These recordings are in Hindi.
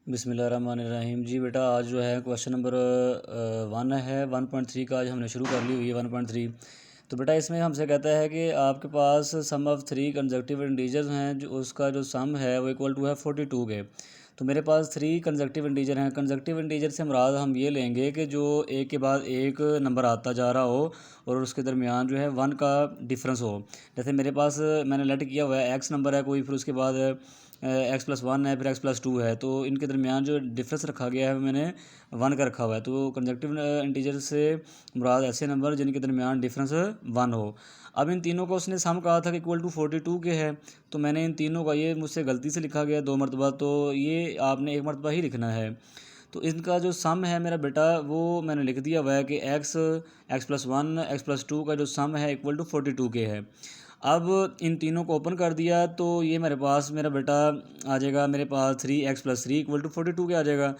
बिस्मिल्लाहिर्रहमानिर्रहीम। जी बेटा, आज जो है क्वेश्चन नंबर 1 है 1.3 का। आज हमने शुरू कर ली हुई है 1.3। तो बेटा इसमें हमसे कहता है कि आपके पास सम ऑफ 3 कंसेक्यूटिव इंटीजर्स हैं, जो उसका जो सम है वो इक्वल टू है 42 के। तो मेरे पास 3 कंसेक्यूटिव इंटीजर हैं। कंसेक्यूटिव इंटीजर से मुराद हम ये लेंगे कि जो एक के बाद एक नंबर आता जा रहा हो और उसके दरमियान जो है 1 का डिफरेंस हो। जैसे मेरे पास मैंने लेट किया हुआ है एक्स नंबर है कोई, फिर उसके बाद x+1 है, फिर x+2 है। तो इनके दरमियान जो डिफरेंस रखा गया है मैंने 1 का रखा हुआ है। तो कंजक्टिव इंटीजर से मुराद ऐसे नंबर जिनके दरमियान डिफरेंस 1 हो। अब इन तीनों को उसने सम कहा था कि इक्वल टू 42 के है। तो मैंने इन तीनों का, ये मुझसे गलती से लिखा गया 2 मरतबा, तो ये आपने 1 मरतबा ही लिखना है। तो इनका जो सम है मेरा बेटा वो मैंने लिख दिया हुआ है कि x+1 x+2 का जो सम है इक्वल टू 42 के है। अब इन तीनों को ओपन कर दिया तो ये मेरे पास मेरा बेटा आ जाएगा, मेरे पास 3x+3 इक्वल टू 42 के आ जाएगा।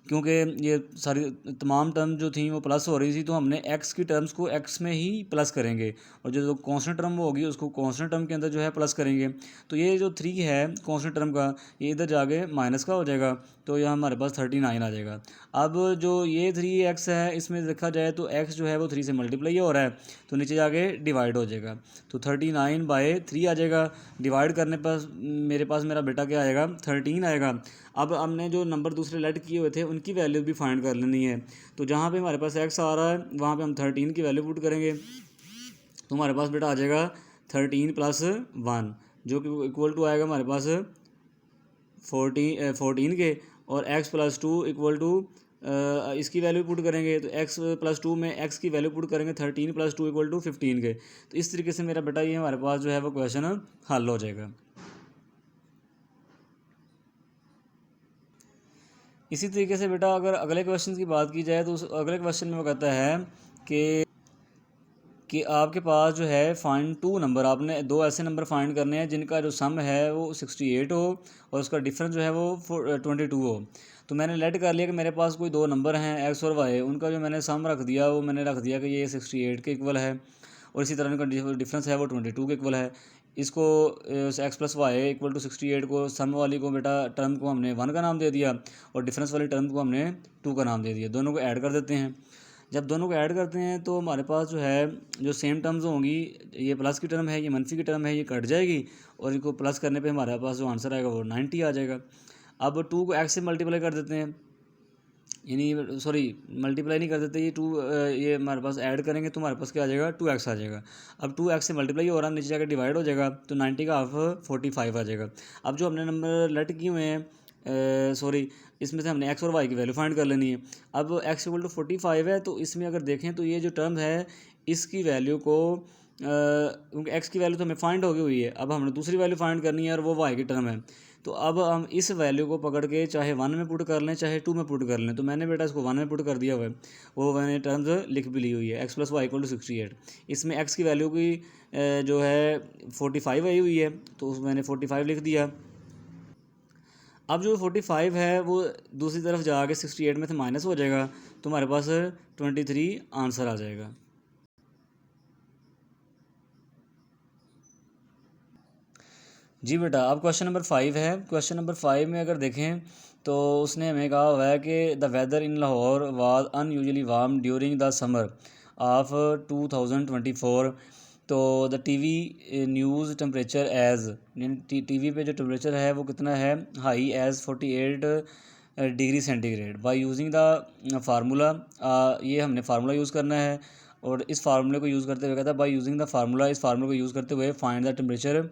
क्योंकि ये सारी तमाम टर्म जो थी वो प्लस हो रही थी, तो हमने x की टर्म्स को x में ही प्लस करेंगे और जो कांस्टेंट टर्म होगी उसको कांस्टेंट टर्म के अंदर जो है प्लस करेंगे। तो ये जो 3 है कांस्टेंट टर्म का, ये इधर जाके माइनस का हो जाएगा, तो यहाँ हमारे पास 39 आ जाएगा। अब जो ये 3x है इसमें देखा जाए तो x जो है वो 3 से मल्टीप्लाई हो रहा है, तो नीचे जाके डिवाइड हो जाएगा, तो 39/3 आ जाएगा। डिवाइड करने पर मेरे पास मेरा बेटा क्या आएगा, 13 आएगा। अब हमने जो नंबर दूसरे लेट किए हुए थे उनकी वैल्यू भी फाइंड कर लेनी है। तो जहाँ पे हमारे पास x आ रहा है वहाँ पे हम 13 की वैल्यू पुट करेंगे, तो हमारे पास बेटा आ जाएगा 13+1, जो कि इक्वल टू आएगा हमारे पास 14 के। और x+2 इक्वल टू इसकी वैल्यू पुट करेंगे, तो x+2 में x की वैल्यू पुट करेंगे 13+2 इक्वल टू 15 के। तो इस तरीके से मेरा बेटा ये हमारे पास जो है वो क्वेश्चन हल हो जाएगा। इसी तरीके से बेटा अगर अगले क्वेश्चन की बात की जाए तो उस अगले क्वेश्चन में वो कहता है कि आपके पास जो है फाइंड 2 नंबर, आपने 2 ऐसे नंबर फाइंड करने हैं जिनका जो सम है वो 68 हो और उसका डिफरेंस जो है वो 22 हो। तो मैंने लेट कर लिया कि मेरे पास कोई 2 नंबर हैं x और y, उनका जो मैंने सम रख दिया वो मैंने रख दिया कि ये 68 के इक्वल है और इसी तरह उनका डिफरेंस है वो 22 के इक्वल है। इसको x+y इक्वल टू 68 को सम वाली को बेटा टर्म को हमने 1 का नाम दे दिया और डिफरेंस वाली टर्म को हमने 2 का नाम दे दिया। दोनों को ऐड कर देते हैं। जब दोनों को ऐड करते हैं तो हमारे पास जो है जो सेम टर्म्स होंगी, ये प्लस की टर्म है, ये मनफी की टर्म है, ये कट जाएगी और इनको प्लस करने पे हमारे पास जो आंसर आएगा वो 90 आ जाएगा। अब 2 को x से मल्टीप्लाई कर देते हैं, यानी सॉरी मल्टीप्लाई नहीं कर देते, ये हमारे पास ऐड करेंगे तो हमारे पास क्या आ जाएगा, 2x आ जाएगा। अब 2x से मल्टीप्लाई हो रहा है, नीचे जाकर डिवाइड हो जाएगा, तो 90 का हाफ 45 आ जाएगा। अब जो हमने नंबर लेट किए हुए हैं सॉरी इसमें से हमने x और y की वैल्यू फाइंड कर लेनी है। अब x इक्वल टू 45 है, तो इसमें अगर देखें तो ये जो टर्म है इसकी वैल्यू को क्योंकि x की वैल्यू तो हमें फाइंड हो गई हुई है, अब हमने दूसरी वैल्यू फाइंड करनी है और वो y की टर्म है। तो अब हम इस वैल्यू को पकड़ के चाहे 1 में पुट कर लें चाहे 2 में पुट कर लें। तो मैंने बेटा इसको 1 में पुट कर दिया हुआ है, वो मैंने टर्म्स लिख भी ली हुई है, x+y इक्वल टू 68। इसमें x की वैल्यू की जो है 45 आई हुई है, तो मैंने 45 लिख दिया। अब जो 45 है वो दूसरी तरफ जाके 68 में से माइनस हो जाएगा, तो हमारे पास 23 आंसर आ जाएगा। जी बेटा, अब क्वेश्चन नंबर 5 है। क्वेश्चन नंबर 5 में अगर देखें तो उसने हमें कहा हुआ है कि the weather in Lahore was unusually warm during the summer of 2024। तो the TV news temperature as, TV पे जो टेम्परेचर है वो कितना है, high as 48 degree centigrade. By using the formula, ये हमने फार्मूला यूज़ करना है और इस फार्मूले को यूज़ करते हुए कहता है बाय यूजिंग द फार्मूला, इस फार्मूले को यूज़ करते हुए find the temperature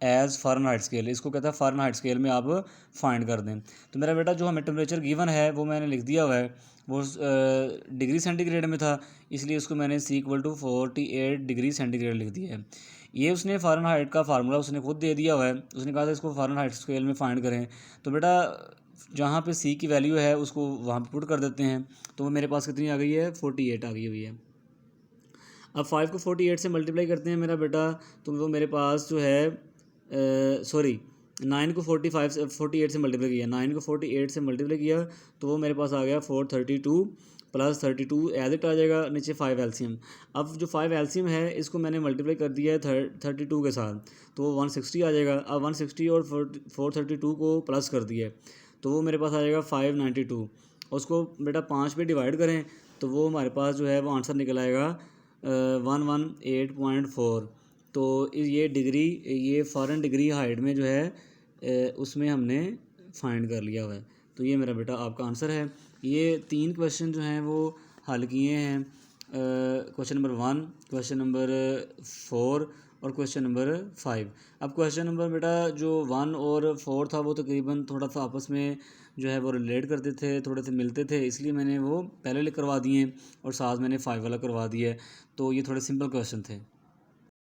as Fahrenheit scale. इसको कहता है फ़ारेनहाइट स्केल में आप फाइंड कर दें। तो मेरा बेटा जो हमें टेम्परेचर गिवन है वो मैंने लिख दिया हुआ है, वो डिग्री सेंटीग्रेड में था, इसलिए उसको मैंने C equal to 48 degree centigrade लिख दिया है। ये उसने फ़ारेनहाइट का फार्मूला उसने खुद दे दिया हुआ है, उसने कहा था इसको फ़ारेनहाइट स्केल में फाइंड करें। तो बेटा जहाँ पे C की वैल्यू है उसको वहाँ पे पुट कर देते हैं, तो वो मेरे पास कितनी आ गई है, 48 आ गई हुई है। अब 5 को 48 से मल्टीप्लाई करते हैं मेरा बेटा, तो वो मेरे पास जो है सॉरी 9 को 48 से मल्टीप्लाई किया, 9 को 48 से मल्टीप्लाई किया तो वो मेरे पास आ गया 432 प्लस 32 एज इट आ जाएगा, नीचे 5 एलसीएम। अब जो 5 एलसीएम है इसको मैंने मल्टीप्लाई कर दिया है 32 के साथ, तो वो 160 आ जाएगा। अब 160 और 432 को प्लस कर दिया है, तो वो मेरे पास आ जाएगा 592। उसको बेटा 5 पे डिवाइड करें तो वो हमारे पास जो है वो आंसर निकल आएगा 118.4। तो ये डिग्री, ये फॉरेन डिग्री हाइट में जो है उसमें हमने फाइंड कर लिया हुआ है। तो ये मेरा बेटा आपका आंसर है। ये 3 क्वेश्चन जो हैं वो हल किए हैं, क्वेश्चन नंबर 1, क्वेश्चन नंबर 4 और क्वेश्चन नंबर 5। अब क्वेश्चन नंबर बेटा जो 1 और 4 था वो तकरीबन थोड़ा सा आपस में जो है वो रिलेट करते थे, थोड़े से मिलते थे, इसलिए मैंने वो पहले करवा दिए और साथ मैंने 5 वाला करवा दिया है। तो ये थोड़े सिंपल क्वेश्चन थे।